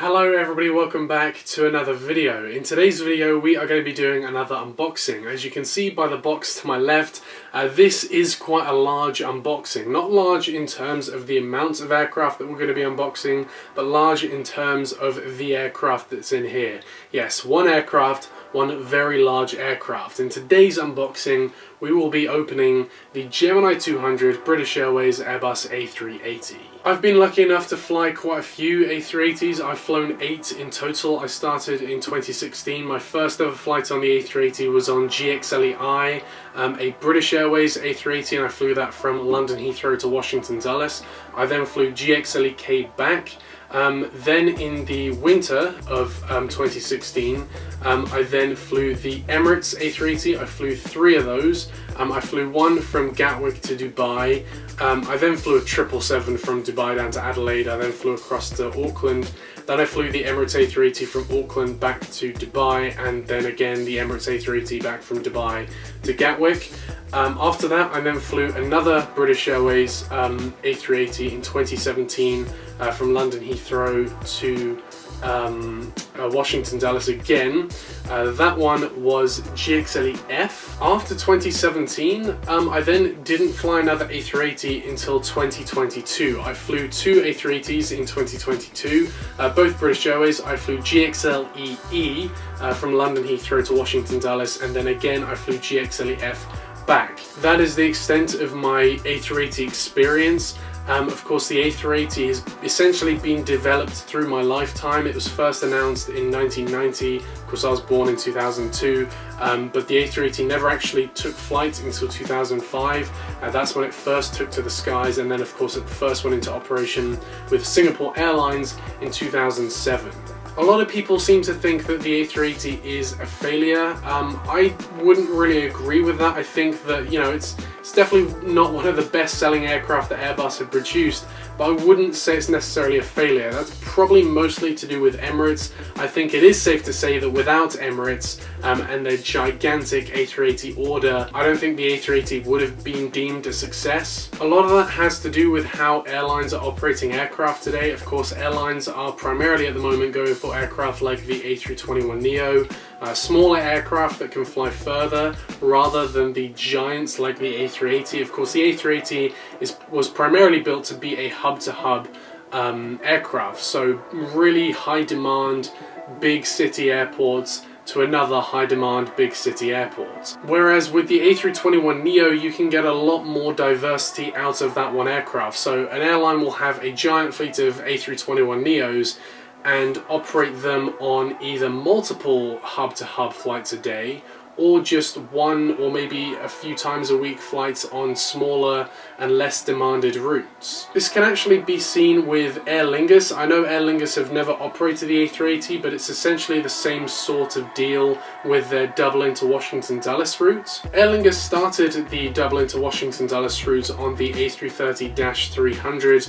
Hello everybody, welcome back to another video. In today's video we are going to be doing another unboxing. As you can see by the box to my left, this is quite a large unboxing. Not large in terms of the amount of aircraft that we're going to be unboxing, but large in terms of the aircraft that's in here. Yes, one aircraft, one very large aircraft. In today's unboxing we will be opening the Gemini200 British Airways Airbus A380. I've been lucky enough to fly quite a few A380s. I've flown 8 in total. I started in 2016. My first ever flight on the A380 was on GXLEI, a British Airways A380, and I flew that from London Heathrow to Washington Dulles. I then flew GXLEK back. Then in the winter of 2016, I then flew the Emirates A380. I flew 3 of those. I flew one from Gatwick to Dubai. I then flew a 777 from Dubai down to Adelaide. I then flew across to Auckland. Then I flew the Emirates A380 from Auckland back to Dubai, and then again the Emirates A380 back from Dubai to Gatwick. After that I then flew another British Airways A380 in 2017 from London Heathrow to Washington Dulles again. That one was GXLEF. After 2017, I then didn't fly another A380 until 2022. I flew 2 A380s in 2022, both British Airways. I flew GXLEE from London Heathrow to Washington Dulles, and then again I flew GXLEF back. That is the extent of my A380 experience. Of course, the A380 has essentially been developed through my lifetime. It was first announced in 1990. Of course, I was born in 2002, but the A380 never actually took flight until 2005. That's when it first took to the skies, and then of course it first went into operation with Singapore Airlines in 2007. A lot of people seem to think that the A380 is a failure. I wouldn't really agree with that. I think that, you know, it's definitely not one of the best-selling aircraft that Airbus have produced, but I wouldn't say it's necessarily a failure. That's probably mostly to do with Emirates. I think it is safe to say that without Emirates and their gigantic A380 order, I don't think the A380 would have been deemed a success. A lot of that has to do with how airlines are operating aircraft today. Of course, airlines are primarily at the moment going for aircraft like the A321neo, smaller aircraft that can fly further rather than the giants like the A380. Of course, the A380 was primarily built to be a hub-to-hub aircraft, so really high demand big city airports to another high demand big city airport. Whereas with the A321neo you can get a lot more diversity out of that one aircraft. So an airline will have a giant fleet of A321neos and operate them on either multiple hub-to-hub flights a day, or just one or maybe a few times a week flights on smaller and less demanded routes. This can actually be seen with Aer Lingus. I know Aer Lingus have never operated the A380, but it's essentially the same sort of deal with their Dublin to Washington Dulles route. Aer Lingus started the Dublin to Washington Dulles route on the A330-300,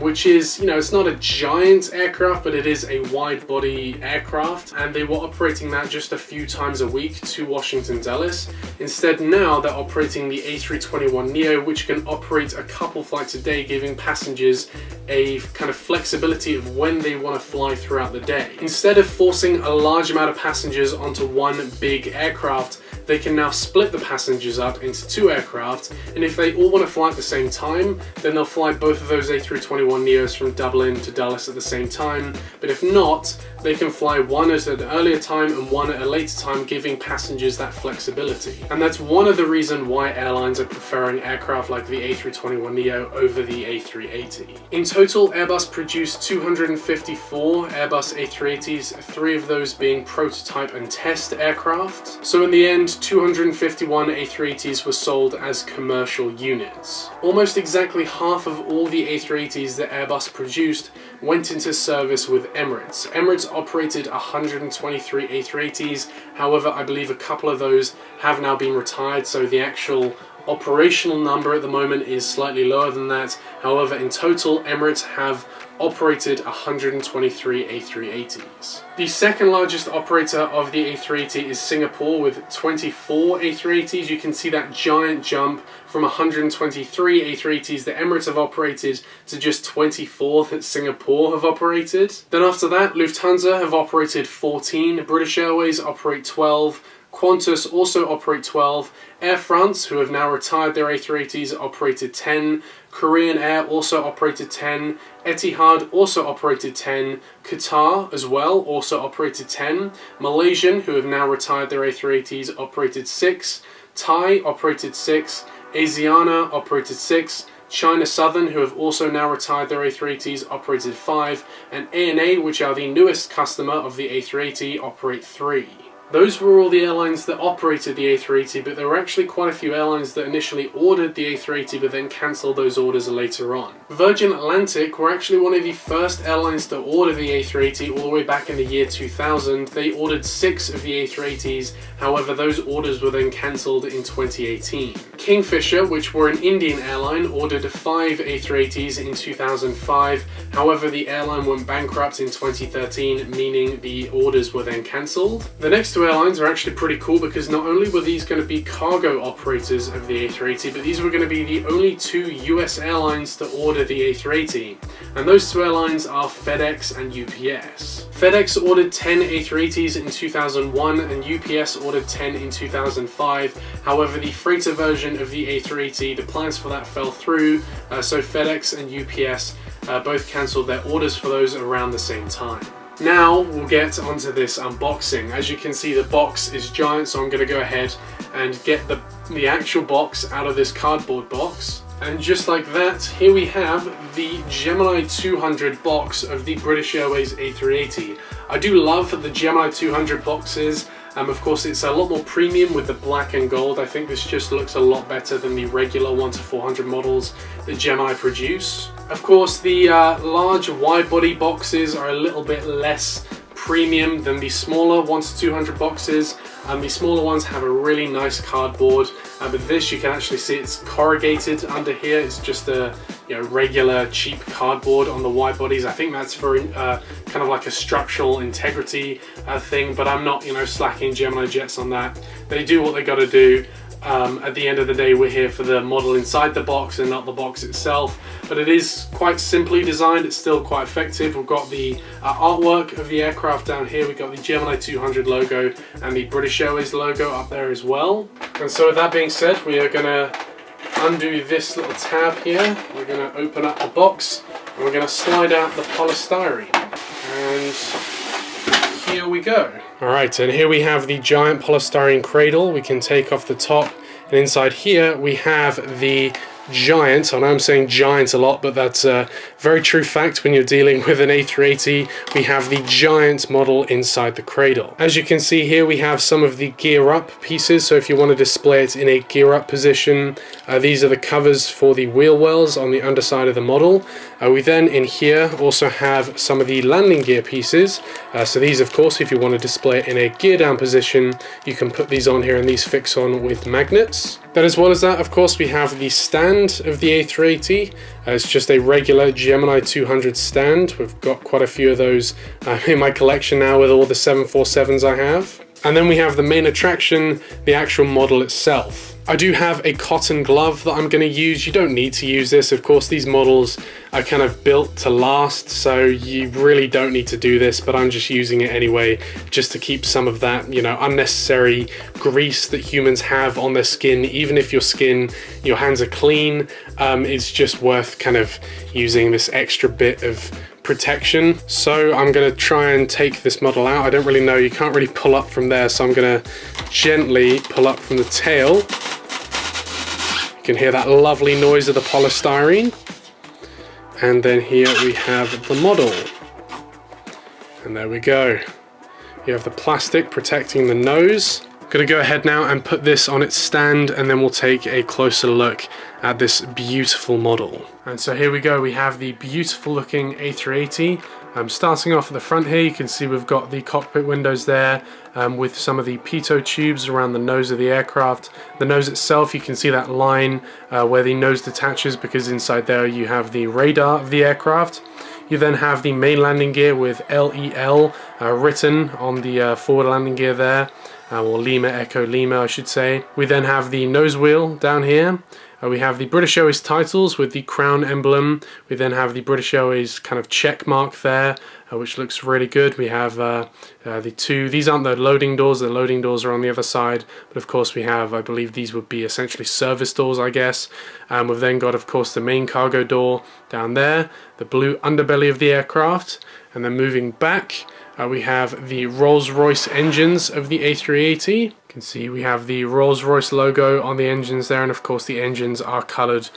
which is, you know, it's not a giant aircraft, but it is a wide body aircraft, and they were operating that just a few times a week to Washington Dulles. Instead now they're operating the A321neo, which can operate a couple flights a day, giving passengers a kind of flexibility of when they want to fly throughout the day. Instead of forcing a large amount of passengers onto one big aircraft, they can now split the passengers up into 2 aircraft, and if they all want to fly at the same time, then they'll fly both of those A321neos from Dublin to Dulles at the same time. But if not, they can fly one at an earlier time and one at a later time, giving passengers that flexibility. And that's one of the reasons why airlines are preferring aircraft like the A321neo over the A380. In total, Airbus produced 254 Airbus A380s, 3 of those being prototype and test aircraft. So in the end, 251 A380s were sold as commercial units. Almost exactly half of all the A380s that Airbus produced went into service with Emirates. Emirates operated 123 A380s, however I believe a couple of those have now been retired, so the actual operational number at the moment is slightly lower than that. However, in total, Emirates have operated 123 A380s. The second largest operator of the A380 is Singapore with 24 A380s. You can see that giant jump from 123 A380s that Emirates have operated to just 24 that Singapore have operated. Then after that, Lufthansa have operated 14, British Airways operate 12, Qantas also operate 12, Air France, who have now retired their A380s, operated 10, Korean Air also operated 10, Etihad also operated 10, Qatar as well also operated 10, Malaysian, who have now retired their A380s, operated 6, Thai operated 6, Asiana operated 6, China Southern, who have also now retired their A380s, operated 5, and ANA, which are the newest customer of the A380, operate 3. Those were all the airlines that operated the A380, but there were actually quite a few airlines that initially ordered the A380 but then cancelled those orders later on. Virgin Atlantic were actually one of the first airlines to order the A380 all the way back in the year 2000. They ordered 6 of the A380s, however those orders were then cancelled in 2018. Kingfisher, which were an Indian airline, ordered 5 A380s in 2005, however the airline went bankrupt in 2013, meaning the orders were then cancelled. The next two airlines are actually pretty cool because not only were these going to be cargo operators of the A380, but these were going to be the only 2 US airlines to order the A380. And those 2 airlines are FedEx and UPS. FedEx ordered 10 A380s in 2001 and UPS ordered 10 in 2005. However, the freighter version of the A380, the plans for that fell through, so FedEx and UPS both cancelled their orders for those around the same time. Now we'll get onto this unboxing. As you can see, the box is giant, so I'm going to go ahead and get the actual box out of this cardboard box. And just like that, here we have the Gemini200 box of the British Airways A380. I do love the Gemini200 boxes. Of course, it's a lot more premium with the black and gold. I think this just looks a lot better than the regular 1-400 models that Gemini produce. Of course, the large wide-body boxes are a little bit less premium than the smaller 1-200 boxes. The smaller ones have a really nice cardboard, but this you can actually see it's corrugated under here. It's just a regular cheap cardboard on the wide bodies. I think that's for kind of like a structural integrity thing, but I'm not slacking Gemini Jets on that. They do what they got to do. At the end of the day, we're here for the model inside the box and not the box itself, but it is quite simply designed. It's still quite effective. We've got the artwork of the aircraft down here. We've got the Gemini200 logo and the British Airways logo up there as well. And so with that being said, we are going to undo this little tab here. We're going to open up the box and we're going to slide out the polystyrene. And here we go. Alright, and here we have the giant polystyrene cradle. We can take off the top, and inside here we have the giant, I know I'm saying giant a lot, but that's a very true fact when you're dealing with an A380. We have the giant model inside the cradle. As you can see here, we have some of the gear up pieces, so if you want to display it in a gear up position, these are the covers for the wheel wells on the underside of the model. We then in here also have some of the landing gear pieces, so these of course if you want to display it in a gear down position, you can put these on here and these fix on with magnets. Then as well as that, of course, we have the stand of the A380. It's just a regular Gemini200 stand. We've got quite a few of those in my collection now with all the 747s I have. And then we have the main attraction, the actual model itself. I do have a cotton glove that I'm going to use. You don't need to use this. Of course, these models are kind of built to last, so you really don't need to do this, but I'm just using it anyway, just to keep some of that, unnecessary grease that humans have on their skin. Even if your hands are clean, it's just worth kind of using this extra bit of protection. So I'm going to try and take this model out. I don't really know, you can't really pull up from there, so I'm going to gently pull up from the tail. You can hear that lovely noise of the polystyrene. And then here we have the model. And there we go. You have the plastic protecting the nose. I'm going to go ahead now and put this on its stand, and then we'll take a closer look at this beautiful model. And so here we go, we have the beautiful looking A380. Starting off at the front here, you can see we've got the cockpit windows there with some of the pitot tubes around the nose of the aircraft. The nose itself, you can see that line where the nose detaches, because inside there you have the radar of the aircraft. You then have the main landing gear with LEL written on the forward landing gear there, or Lima Echo Lima I should say. We then have the nose wheel down here. We have the British Airways titles with the crown emblem. We then have the British Airways kind of check mark there, which looks really good. We have the two, these aren't the loading doors are on the other side, but of course we have, I believe these would be essentially service doors, I guess. We've then got, of course, the main cargo door down there, the blue underbelly of the aircraft, and then moving back, we have the Rolls-Royce engines of the A380. You can see we have the Rolls-Royce logo on the engines there, and of course the engines are coloured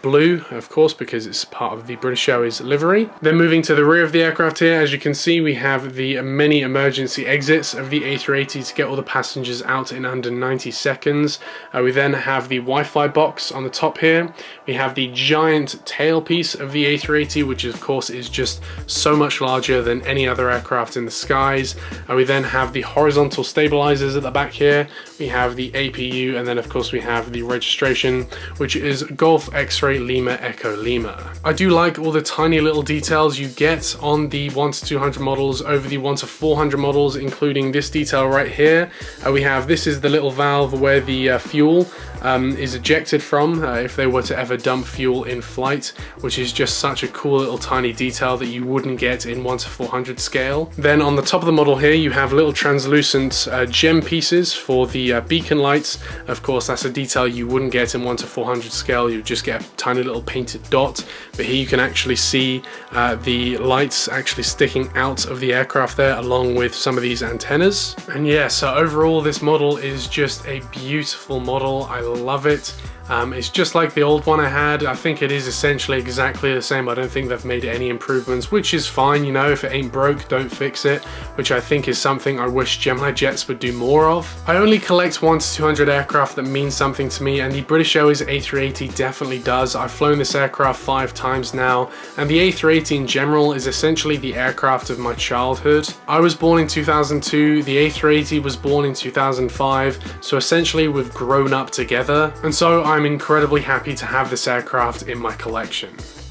blue, of course, because it's part of the British Airways livery. Then moving to the rear of the aircraft here, as you can see, we have the many emergency exits of the A380 to get all the passengers out in under 90 seconds. We then have the Wi-Fi box on the top here. We have the giant tailpiece of the A380, which of course is just so much larger than any other aircraft in the skies. We then have the horizontal stabilizers at the back here. We have the APU, and then of course we have the registration, which is Golf X-Ray Lima Echo Lima. I do like all the tiny little details you get on the 1 to 200 models over the 1 to 400 models, including this detail right here. This is the little valve where the fuel is ejected from if they were to ever dump fuel in flight, which is just such a cool little tiny detail that you wouldn't get in 1 to 400 scale. Then on the top of the model here, you have little translucent gem pieces for the beacon lights. Of course, that's a detail you wouldn't get in 1 to 400 scale. You just get a tiny little painted dot, but here you can actually see the lights actually sticking out of the aircraft there, along with some of these antennas. And yeah, so overall this model is just a beautiful model. I love it. It's just like the old one I had. I think it is essentially exactly the same. I don't think they've made any improvements, which is fine, you know. If it ain't broke, don't fix it, which I think is something I wish Gemini jets would do more of. I only collect 1 to 200 aircraft that mean something to me, and the British Airways A380 definitely does. I've flown this aircraft 5 times now, and the A380 in general is essentially the aircraft of my childhood. I was born in 2002, the A380 was born in 2005, so essentially we've grown up together, and so I'm incredibly happy to have this aircraft in my collection.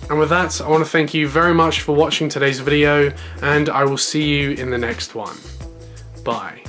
And with that, I want to thank you very much for watching today's video, and I will see you in the next one. Bye.